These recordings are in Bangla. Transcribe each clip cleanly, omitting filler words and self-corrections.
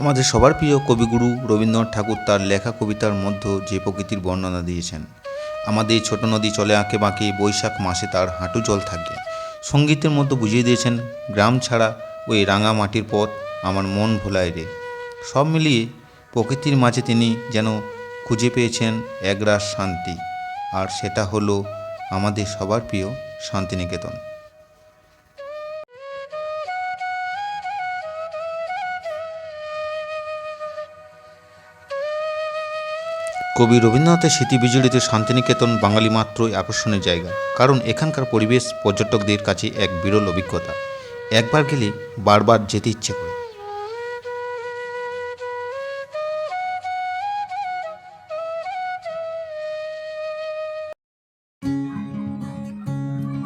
আমাদের সবার প্রিয় কবিগুরু রবীন্দ্রনাথ ঠাকুর তার লেখা কবিতার মধ্যে যে প্রকৃতির বর্ণনা দিয়েছেন, আমাদের ছোট নদী চলে আঁকে বাঁকে, বৈশাখ মাসে তার হাঁটু জল থাকে। সঙ্গীতের মধ্যে বুঝিয়ে দিয়েছেন গ্রাম ছাড়া ওই রাঙা মাটির পথ আমার মন ভোলায় রে। সব মিলিয়ে প্রকৃতির মাঝে তিনি যেন খুঁজে পেয়েছেন একরাশ শান্তি, আর সেটা হলো আমাদের সবার প্রিয় শান্তিনিকেতন। কবি রবীন্দ্রনাথের স্মৃতিবিজড়িত শান্তিনিকেতন বাঙালি মাত্রই আকর্ষণের জায়গা, কারণ এখানকার পরিবেশ পর্যটকদের কাছে এক বিরল অভিজ্ঞতা। একবার গেলে বারবার যেতে ইচ্ছে করে।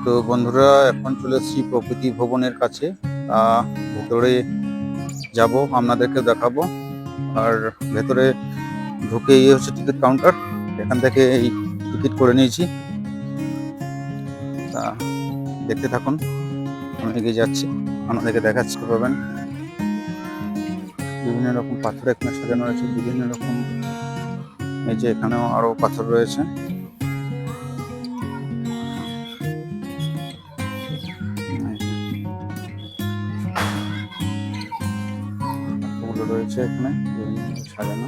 তো বন্ধুরা, এখন চলে এসেছি প্রকৃতি ভবনের কাছে। ভেতরে যাব, আপনাদেরকে দেখাবো। আর ভেতরে ঢুকে হচ্ছে টিকিট কাউন্টার, এখান থেকে এই টিকিট করে নিয়েছি। তা দেখতে থাকুন, আমি এগিয়ে যাচ্ছি, আপনাদেরকে দেখাচ্ছি পাবেন। বিভিন্ন রকম পাথর এখানে সাজানো রয়েছে, বিভিন্ন রকম, এই যে এখানেও আরো পাথর রয়েছে। রয়েছে এখানে সাজানো।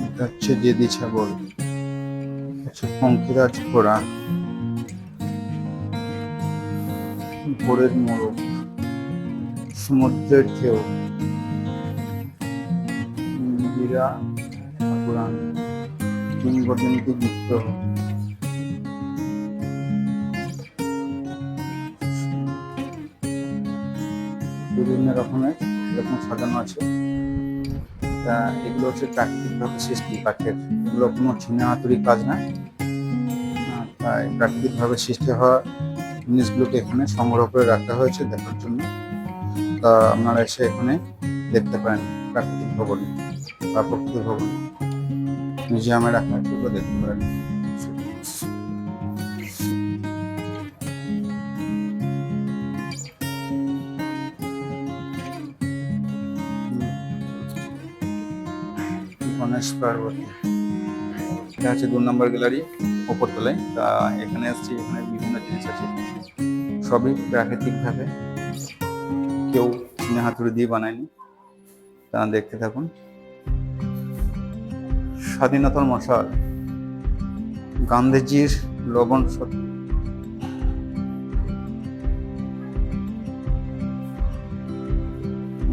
এটা হচ্ছে জেদি ছাগল, পঙ্খিরাজ ঘোড়া, ভোরের মোরগ, সমুদ্রের ঢেউ, ইন্দিরা ঠাকুরান, কিংবদন্তি বিদ্রোহ, বিভিন্ন রকমের এরকম সাজানো আছে। তা এগুলো হচ্ছে প্রাকৃতিকভাবে সৃষ্টি কাঠের, এগুলো কোনো ছিনা হাতুড়ির কাজ না। তাই প্রাকৃতিকভাবে সৃষ্টি হওয়া জিনিসগুলোকে এখানে সংগ্রহ করে রাখা হয়েছে দেখার জন্য। তা আপনারা এসে এখানে দেখতে পারেন প্রাকৃতিক ভবন বা প্রকৃতি ভবন, মিউজিয়ামে রাখা আছে, ওগুলো দেখতে পারেন। গণেশ পার্বতী, এটা হচ্ছে 2 নম্বর গ্যালারি ওপরতলায়। তা এখানে আসছি, এখানে বিভিন্ন জিনিস আছে, সবই প্রাকৃতিকভাবে, কেউ চিনে হাতুড়ি দিয়ে বানায়নি। তা দেখতে থাকুন। স্বাধীনতার মশাল, গান্ধীজির লবণ সত্য,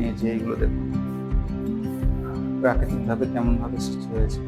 এই যে এইগুলো দেখুন প্রাকৃতিকভাবে কেমন ভাবে সৃষ্টি হয়েছে।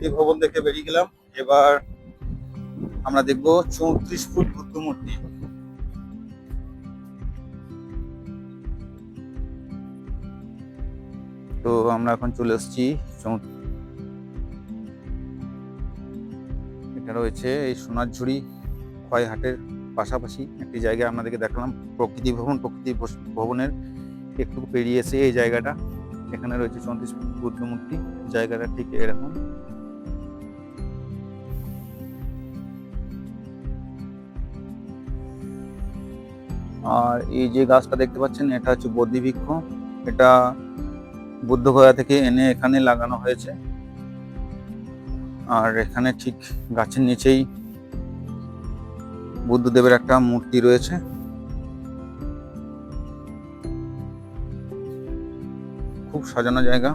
প্রকৃতি ভবন দেখে বেরিয়ে গেলাম। এবার আমরা দেখবো 34 ফুট বুদ্ধ মূর্তি। তো আমরা এখন চলে এসেছি, এটা রয়েছে এই সোনারঝুড়ি খয়হাটের পাশাপাশি একটি জায়গায় আপনাদেরকে দেখালাম প্রকৃতি ভবনের একটু পেরিয়ে এসে এই জায়গাটা, এখানে রয়েছে 34 ফুট বুদ্ধ মূর্তি। জায়গাটা ঠিক এরকম। আর এই যে গাছটা দেখতে পাচ্ছেন, এটা হচ্ছে বোধি বৃক্ষ। এটা বুদ্ধগয়া থেকে এনে এখানে লাগানো হয়েছে। আর এখানে ঠিক গাছের নিচেই বুদ্ধদেবের একটা মূর্তি রয়েছে। খুব সাজানো জায়গা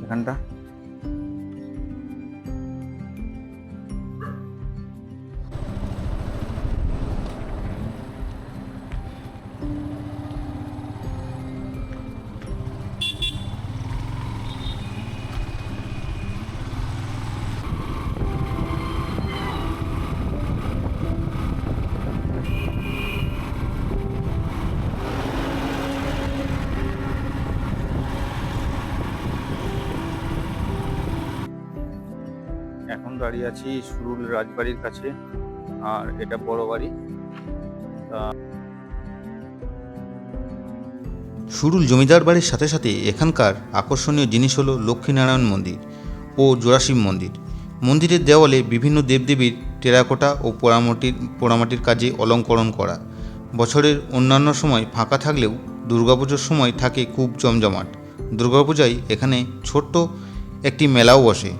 এখানটা। এখন দাঁড়িয়ে আছি সুরুল রাজবাড়ির কাছে, আর এটা বড় বাড়ি। সুরুল জমিদার বাড়ির সাথে সাথে এখানকার আকর্ষণীয় জিনিস হলো লক্ষ্মীনারায়ণ মন্দির ও জোড়াশিব মন্দির। মন্দিরের দেওয়ালে বিভিন্ন দেবদেবীর টেরাকোটা ও পোড়ামাটির কাজে অলঙ্করণ করা। বছরের অন্যান্য সময় ফাঁকা থাকলেও দুর্গাপুজোর সময় থাকে খুব জমজমাট। দুর্গাপূজায় এখানে ছোট্ট একটি মেলাও বসে।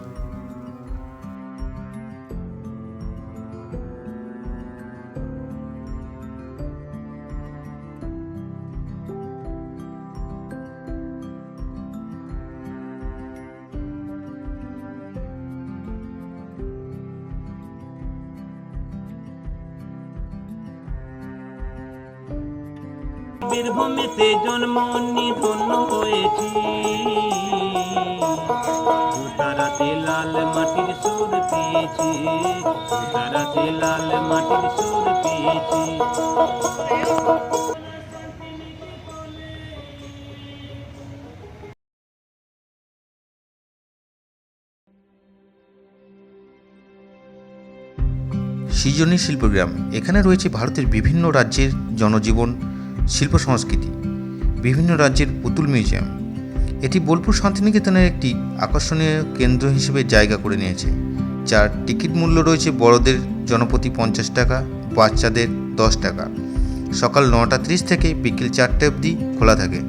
বীরভূমিতে জন্ম নিধন্য হয়েছি, তারাতে লাল মাটির সুর পেয়েছি, তারাতে লাল মাটির সুর পেয়েছি। সৃজনী শিল্পগ্রাম, এখানে রয়েছে ভারতের বিভিন্ন রাজ্যের জনজীবন, শিল্প সংস্কৃতি, বিভিন্ন রাজ্যের পুতুল মিউজিয়াম। এটি বোলপুর শান্তিনিকেতনের একটি আকর্ষণীয় কেন্দ্র হিসেবে জায়গা করে নিয়েছে, যার টিকিট মূল্য রয়েছে বড়দের জনপ্রতি 50 টাকা, বাচ্চাদের 10 টাকা। সকাল 9:30 থেকে বিকেল 4টে অবধি খোলা থাকে।